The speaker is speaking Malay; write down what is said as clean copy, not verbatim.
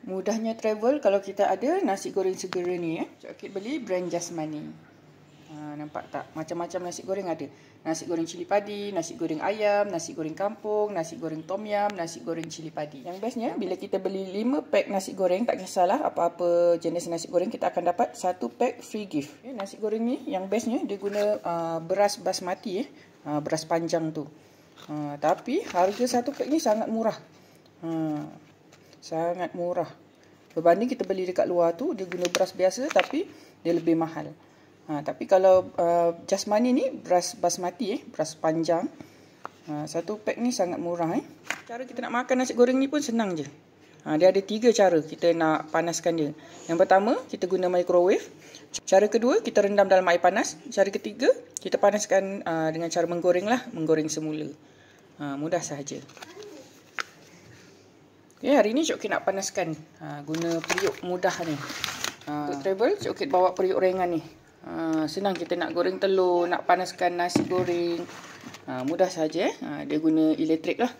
Mudahnya travel kalau kita ada nasi goreng segera ni ya. Cik Okit beli brand Jasmani. Nampak tak? Macam-macam nasi goreng ada. Nasi goreng cili padi, nasi goreng ayam, nasi goreng kampung, nasi goreng tom yum, nasi goreng cili padi. Yang bestnya bila kita beli 5 pack nasi goreng, tak kisahlah apa-apa jenis nasi goreng, kita akan dapat 1 pack free gift. Nasi goreng ni yang bestnya dia guna beras basmati beras panjang tu. Tapi harga 1 pack ni sangat murah. Sangat murah. Berbanding kita beli dekat luar tu, dia guna beras biasa tapi dia lebih mahal. Tapi kalau Jasmani ni beras basmati beras panjang. 1 pack ni sangat murah. Cara kita nak makan nasi goreng ni pun senang je. Dia ada 3 cara kita nak panaskan dia. Yang pertama, kita guna microwave. Cara kedua, kita rendam dalam air panas. Cara ketiga, kita panaskan dengan cara menggoreng lah. Menggoreng semula. Mudah sahaja. Okay, hari ni Cik Okit nak panaskan guna periuk mudah ni. Untuk travel, Cik Okit bawa periuk ringan ni. Senang kita nak goreng telur, nak panaskan nasi goreng. Mudah saja. Dia guna elektrik lah.